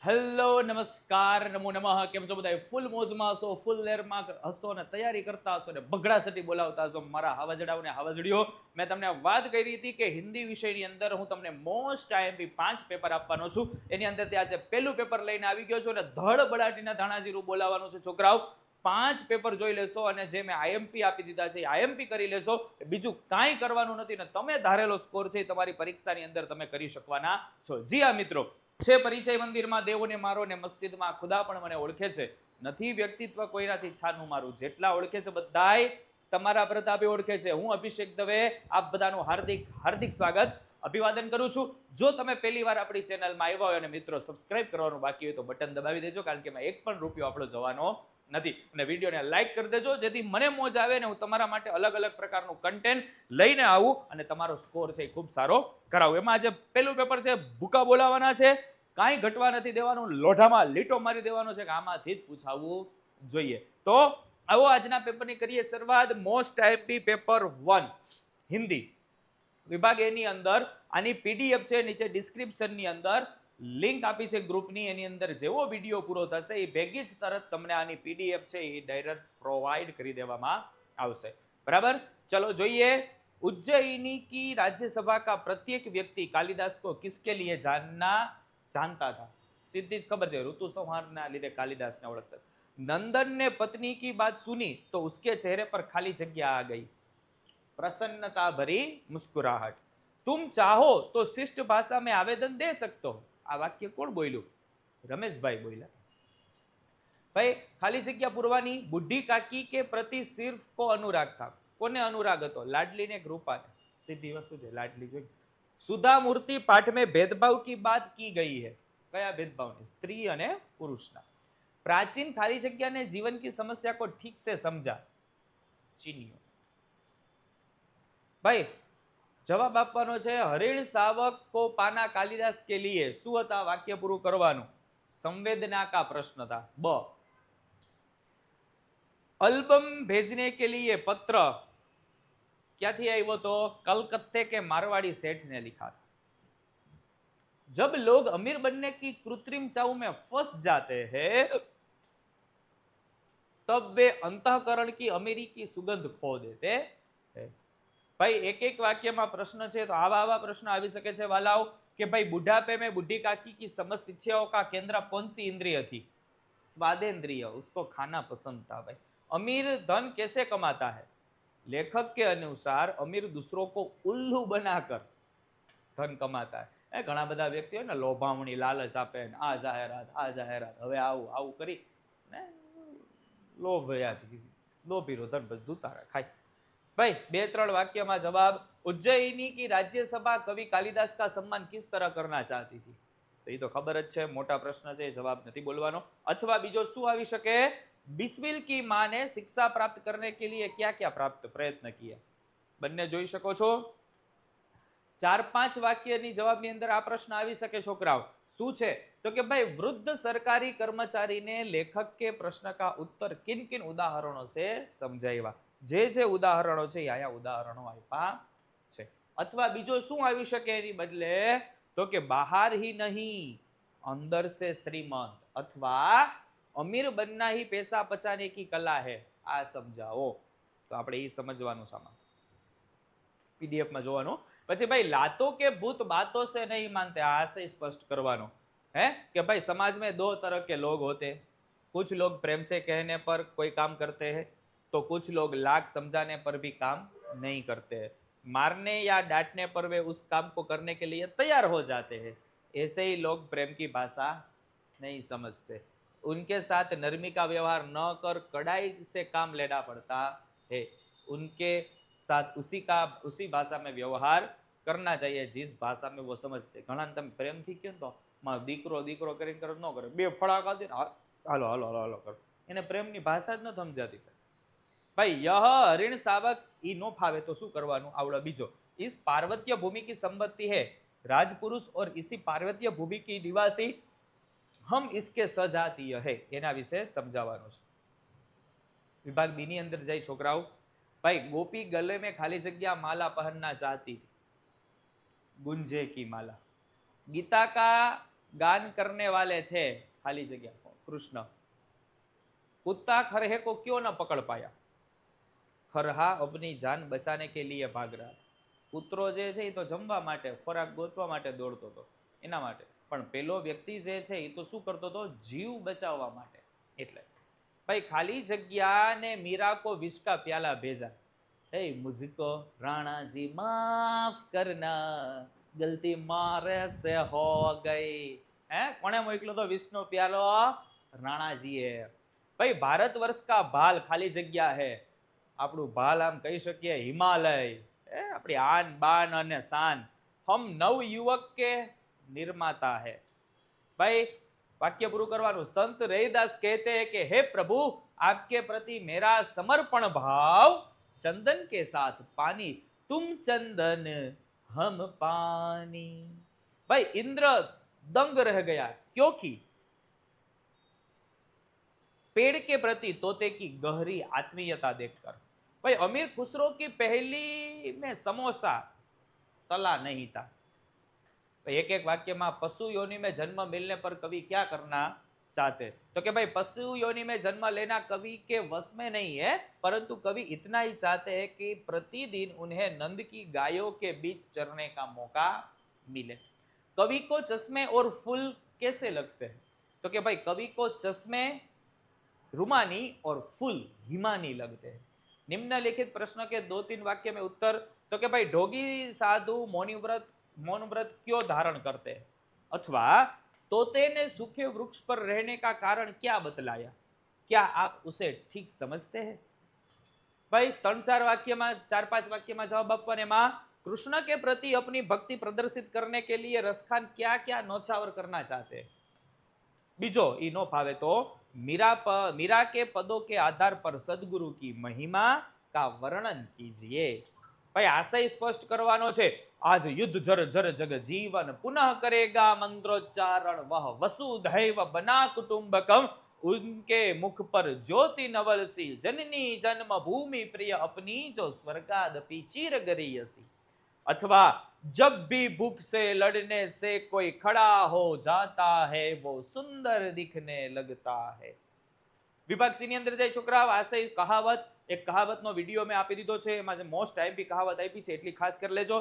Hello નમસ્કાર નમો નમઃ કેમ છો બધા ફૂલ મોજમાં હશો ફૂલ લેરમાં હશો ને તૈયારી કરતા હશો ને બગડાસટી બોલાવતા હશો મારા હાવજડાઓ ને હાવજડીઓ મેં તમને વાત કરી હતી કે હિન્દી વિષયની અંદર હું તમને મોસ્ટ આઈએમપી 5 પેપર આપવાનો છું એની અંદર આજે પહેલું પેપર લઈને આવી ગયો છું અને ધડ બડાટીના ધાણાજીરું બોલાવવાનું છે છોકરાઓ 5 પેપર જોઈ લેશો અને જે મેં આઈએમપી આપી દીધા છે આઈએમપી કરી લેશો બીજું કાંઈ કરવાનું નથી ને તમે ધારેલો સ્કોર છે તમારી પરીક્ષાની અંદર તમે કરી શકવાના છો જી હા મિત્રો છે પરિચય મંદિરમાં દેવોને મારો ને મસ્જિદમાં ખુદા પણ મને ઓળખે છે નથી વ્યક્તિત્વ કોઈનાથી છાનું મારું જેટલા ઓળખે છે બધાય તમારા પ્રતાપે ઓળખે છે હું અભિષેક દવે આપ બધાનું હાર્દિક હાર્દિક સ્વાગત અભિવાદન કરું છું જો તમે પહેલી વાર આપણી ચેનલમાં આવ્યા હોય અને મિત્રો સબસ્ક્રાઇબ કરવાનું બાકી હોય તો બટન દબાવી દેજો કારણ કે એમાં એક પણ રૂપિયો આપણો જવાનો નથી અને વિડીયોને લાઈક કરી દેજો જેથી મને મોજ આવે ને હું તમારા માટે અલગ અલગ પ્રકારનું કન્ટેન્ટ લઈને આવું અને તમારો સ્કોર છે એ ખૂબ સારો કરાવું એમાં આજે પહેલું પેપર છે ભૂકા બોલાવવાના છે કાંઈ ઘટવા નથી દેવાનું લોઢામાં લીટો મારી દેવાનો છે કે આમાંથી જ પૂછાવવું જોઈએ તો આવો આજના પેપરની કરીએ શરૂઆત મોસ્ટ આઈએમપી પેપર 1 હિન્દી વિભાગ એ ની અંદર આની પીડીએફ છે નીચે ડિસ્ક્રિપ્શનની અંદર લિંક આપી છે ગ્રુપની એની અંદર જેવો વિડીયો પૂરો થશે એ ભેગી જ તરત તમને આની પીડીએફ છે એ ડાયરેક્ટ પ્રોવાઈડ કરી દેવામાં આવશે બરાબર ચલો જોઈએ उज्जैनी की राज्यसभा का प्रत्येक व्यक्ति कालिदास को किसके लिए जानता था सीधी खबर है ऋतु संहार ना લીધે कालिदास ने ओळखता नंदन ने पत्नी की बात सुनी तो उसके चेहरे पर खाली जगह आ गई प्रसन्नता भरी मुस्कुराहट तुम चाहो तो शिष्ट भाषा में आवेदन दे सकते हो आ वाक्य कोण बोल्યું રમેશભાઈ બોલ્યા ભાઈ ખાલી જગ્યા પૂરવાની બુઢી કાકી કે પ્રતિ સિર્ફ કો अनुराग था કોને अनुराग હતો लाडली ने कृपा सीधी वस्तु है लाडली जो सुधा मूर्ति पाठ में भेदभाव की बात की गई है કયા भेदभाव स्त्री અને પુરુષના प्राचीन खाली जगह ने जीवन की समस्या को ठीक से समझा चीनियों भाई જવાબ આપવાનો છે હરિણ સાવક કો પાના કાલિદાસ કે लिए શું હતા વાક્ય પૂરું કરવાનું संवेदना का प्रश्न था ब एल्बम भेजने के लिए पत्र ક્યાંથી આવ્યો તો कलकत्ते के मारवाड़ी सेठ ने लिखा था जब लोग अमीर बनने की कृत्रिम चाव में फंस जाते हैं तब वे अंतःकरण की अमीरी की सुगंध खो देते हैं भाई एक एक वाक्य में प्रश्न है तो आवा आवा प्रश्न आ सके छे वालाओ कि भाई बुढ़ापे में बुढ़ी काकी की समस्त इच्छाओं का केंद्र कौन सी इंद्रिय थी स्वादेंद्रिय उसको खाना पसंद था भाई अमीर धन कैसे कमाता है लेखक के अनुसार अमीर दूसरों को उल्लू बनाकर धन कमाता है घણા બધા વ્યક્તિઓ ને લોભામણી લાલચ આપે ને આ જાહેરાત હવે આવું આવું કરી ને લોભીરો ધન બધું તારા ખાય भाई बे त्रण वाक्य में जवाब उज्जैनी की राज्यसभा कवि कालिदास का सम्मान किस तरह करना चाहती थी तो ये तो खबर ज है मोटा प्रश्न है जवाब नहीं बोलवानो अथवा बीजो शू आवी शके बिस्मिल की मां ने शिक्षा प्राप्त करने के लिए क्या क्या प्राप्त प्रयत्न किया बन्ने जोई शको छो 4-5 वाक्यनी जवाबनी अंदर आ प्रश्न आवी शके छोकराओ शू छे तो कि भाई वृद्ध सरकारी कर्मचारी ने लेखक के प्रश्न का उत्तर किन किन उदाहरणों से समझाया जे उदाहरणों છે આયા ઉદાહરણો આપ્યા છે અથવા બીજો શું આવી શકે એની બદલે તો કે બહાર ही नहीं अंदर से श्रीमंत अथवा अमीर बनना ही पैसा बचाने की कला है आ समझाओ तो આપણે એ સમજવાનું સામા पीडीएफ में જોવાનું પછી ભાई लातों के भूत बातों से नहीं मानते आ से स्पष्ट करवानो है कि भाई समाज में दो तरह के लोग होते कुछ लोग प्रेम से कहने पर कोई काम करते हैं तो कुछ लोग लाख समझाने पर भी काम नहीं करते हैं मारने या डांटने पर वे उस काम को करने के लिए तैयार हो जाते हैं ऐसे ही लोग प्रेम की भाषा नहीं समझते उनके साथ नरमी का व्यवहार न कर कड़ाई से काम लेना पड़ता है उनके साथ उसी भाषा में व्यवहार करना चाहिए जिस भाषा में वो समझते घणा तमे प्रेम थी क्यों तो मारो दीकरो दीकरो करीने कर न करे बे फड़ाका दे हालो हालो हालो हालो कर एने प्रेमनी भाषा ज न समजाती भाई यह हरिण सावक ई नो फावे तो शू करवानुं आवड़े बीजो इस पार्वतीय भूमि की संपत्ति है राजपुरुष और इसी पार्वतीय भूमि की निवासी हम इसके सजातीय है एना विषे समझावानुं छे विभाग बी नी अंदर जाई छोकराओ भाई गोपी गले में खाली जगह माला पहनना चाहती थी गुंजे की माला गीता का गान करने वाले थे, खाली जगह कृष्ण। कुत्ता खरहे को क्यों न पकड़ पाया? खरहा अपनी जान बचाने के लिए भाग रहा। કૂતરો જે છે એ તો જમવા માટે, ખોરાક ગોતવા માટે દોડતો હતો, એના માટે. પણ પેલો વ્યક્તિ જે છે એ તો શું કરતો હતો? જીવ બચાવવા માટે. એટલે ભાઈ ખાલી જગ્યા ને મીરા કો વિસ્કા પ્યાલા ભેજા, એ મુझको રાણા જી માફ કરના, ગલતી મારે સે હો ગઈ. હે કોણે મોકલ્યો તો વિષનો પ્યાલો? રાણાજીએ. ભાઈ ભારત વર્ષ કા ભાલ ખાલી જગ્યા હે, આપણું ભાલ આમ કહી શકીએ હિમાલય, આપણી આન બાન અને શાન. હમ નવ યુવક કે નિર્માતા હે. ભાઈ વાક્ય પૂરું કરવાનું. સંત રૈદાસ કહેતે હૈ કે હે પ્રભુ आपके प्रति मेरा समर्पण भाव, चंदन के साथ पानी, तुम चंदन हम पानी. भाई इंद्र दंग रह गया क्योंकि पेड़ के प्रति तोते की गहरी आत्मीयता देखकर. भाई अमीर खुसरो की पहली में समोसा तला नहीं था. एक एक वाक्य में पशु योनि में जन्म मिलने पर कवि क्या करना चाहते? तो कि भाई पशु योनि में जन्म लेना कवि के वश में नहीं है, परंतु कवि इतना ही चाहते हैं कि प्रतिदिन उन्हें नंद की गायों के बीच चरने का मौका मिले. कवि को चश्मे और फूल कैसे लगते हैं? तो कि भाई कवि को चश्मे रुमानी और फूल हिमानी लगते हैं. निम्नलिखित प्रश्न के 2-3 वाक्य में उत्तर. तो कि भाई ढोगी साधु मौन व्रत क्यों धारण करते हैं? अथवा तोते ने सूखे वृक्ष पर रहने का कारण क्या बतलाया? क्या आप उसे ठीक समझते हैं? भाई 3-4 वाक्य में 4-5 वाक्य में जवाब આપવાને માં कृष्ण के प्रति अपनी भक्ति प्रदर्शित करने के लिए रसखान क्या क्या नौछावर करना चाहते हैं? बीजो ई नो भावे तो मीरा के पदों के आधार पर सदगुरु की महिमा का वर्णन कीजिए. भाई आशय स्पष्ट करवानो छे. आज युद्ध जर जर जग जीवन पुनः करेगा मंत्रोच्चारण, वह वसुधैव बना कुटुंबकम, उनके मुख पर ज्योति नवलसी, जननी जन्म भूमि प्रिय अपनी, जो स्वर्गादपि चीर गरीयसी. अथवा जब भी भूख से लड़ने से कोई खड़ा हो जाता है, वो सुंदर दिखने लगता है. વિભાગ સી ની અંદર જાય છોકરાઓ આશય કહાવત, એક કહાવતનો વિડીયો મેં આપી દીધો છે, એમાં જે મોસ્ટ આઈપી કહાવત આપી છે એટલી ખાસ કરી લેજો.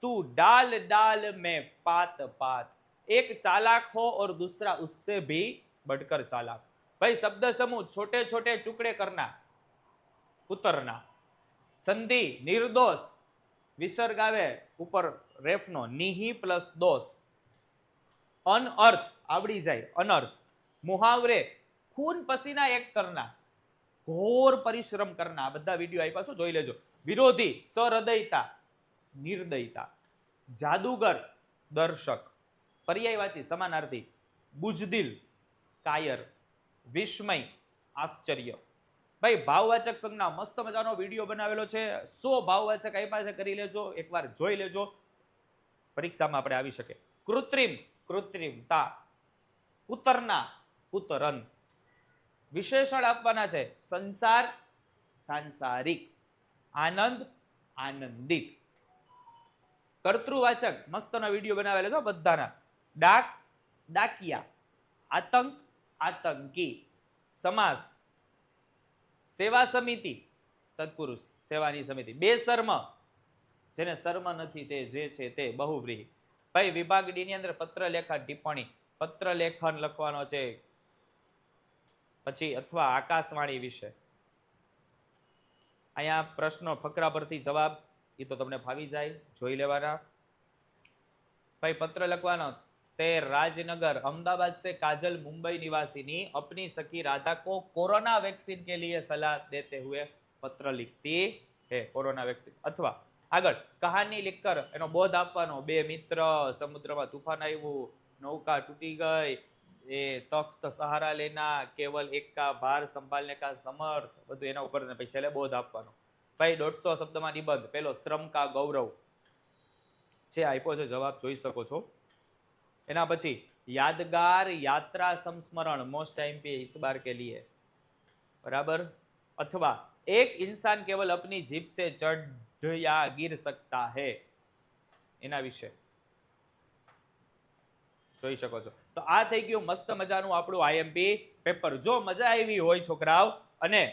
तू डाल डाल में पात पात, एक चालाक हो और दूसरा उससे भी बढ़कर चालाक. भाई शब्द समूह छोटे छोटे टुकड़े करना, उतरना. संधि निर्दोष, विसर्ग आवे ऊपर रेफनो, निहि प्लस दोष. अनअर्थ आवड़ी जाए, अनर्थ. मुहावरे खून पसीना एक करना, घोर परिश्रम करना. બધા વિડિયો આપ્યા છો, જોઈ લેજો. વિરોધી सहृदयता, निर्दयता. जादूगर दर्शक, पर्यायवाची समानार्थी. बुजदिल कायर, विस्मय आश्चर्य. भाई भाववाचक संज्ञा मस्त मजानो विडियो बनावेलो છે. 100 भाववाचक આપ્યા છે, કરી લેજો, એકવાર જોઈ લેજો, પરીક્ષામાં આપણે આવી શકે. કૃત્રિમ, કૃત્રિમતા. કુતરના, કુતરન. વિશેષણ આપવાના છે. સંસાર, સાંસારિક. આનંદ, આનંદિત. કર્તૃવાચક મસ્તનો વિડિયો બનાવેલો છે બધાના. ડાક, ડાકિયા. આતંક, આતંકી. સમાસ. સેવા સમિતિ, તત્પુરુષ, સેવાની સમિતિ. બેશર્મ, જેને શર્મ નથી તે, જે છે તે, બહુવ્રીહી. ભાઈ વિભાગ ડી ની અંદર પત્ર લેખન, ટિપ્પણી. પત્ર લેખન લખવાનો છે. પછી અથવા આકાશવાણી વિશે. અહીંયા પ્રશ્નો ફકરા પરથી જવાબ એ તો તમને ફાવી જાય, જોઈ લેવાના. ભાई पत्र લખવાનો. તે राजनगर अहमदाबाद से काजल मुंबई निवासिनी अपनी सखी राधा को कोरोना वैक्सीन के लिए सलाह देते हुए पत्र लिखती है. Corona vaccine. अथवा આગળ કહાની लिखकर એનો બોધ આપવાનો. બે મિત્ર, સમુદ્રમાં તૂફાન આવ્યું, નૌકા टूटी गई, એ તખ્ત સહારા લેના, કેવલ એક કા ભાર સંભાળને કા સમર્થ, બધું એના ઉપર પછી છેલ્લે બોધ આપવાનો. ભાઈ 150 શબ્દમાં નિબંધ. પેલો શ્રમ કા ગૌરવ છે, આપ્યો છે જવાબ, જોઈ શકો છો. એના પછી यादगार यात्रा संस्मरण, मोस्ट एमपी इस बार के लिए, बराबर. अथवा एक इंसान केवल अपनी जीप से चढ़ या गिर सकता है, एना विषय. જોઈ શકો છો. તો આ થઈ ગયું મસ્ત મજાનું આપણું આઈએમપી પેપર. જો મજા આવી હોય છોકરાઓ અને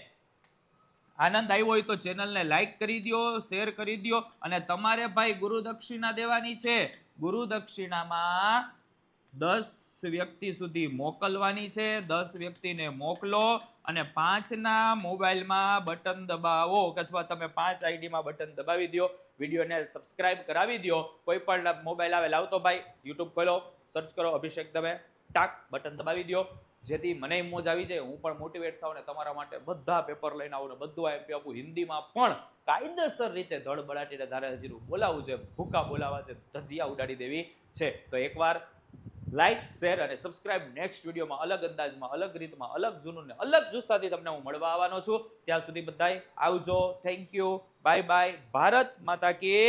આનંદ આવ્યો હોય તો ચેનલને લાઈક કરી દો, શેર કરી દો અને તમારે ભાઈ ગુરુ દક્ષિણા દેવાની છે. ગુરુ દક્ષિણામાં 10 વ્યક્તિ સુધી મોકલવાની છે. 10 વ્યક્તિને મોકલો અને 5 ના મોબાઈલમાં બટન દબાવો અથવા તમે 5 આઈડીમાં બટન દબાવી દો. વિડીયોને સબસ્ક્રાઇબ કરાવી દો. કોઈ પણ મોબાઈલ આવે લાવતો ભાઈ યુટ્યુબ ખોલો, સર્ચ કરો અભિષેક દવે, ટાક બટન દબાવી દો. જેથી મને મોજ આવી જાય, હું પણ મોટિવેટ થાઉં ને તમારા માટે બધા પેપર લઈને આવું ને બધું આઈએમપી આપું. હિન્દીમાં પણ કાયદેસર રીતે ધડબડાટીને ધારે હજીરું બોલાવું છે, ભૂકા બોલાવા છે, ધજિયા ઉડાડી દેવી છે. તો એકવાર લાઈક, શેર અને સબસ્ક્રાઇબ. નેક્સ્ટ વિડીયોમાં અલગ અંદાજમાં, અલગ રીતમાં, અલગ જૂનું ને અલગ જુસ્સાથી તમને હું મળવા આવવાનો છું. ત્યાં સુધી બધાય આવજો. Thank you. Bye bye. Bharat માતા કી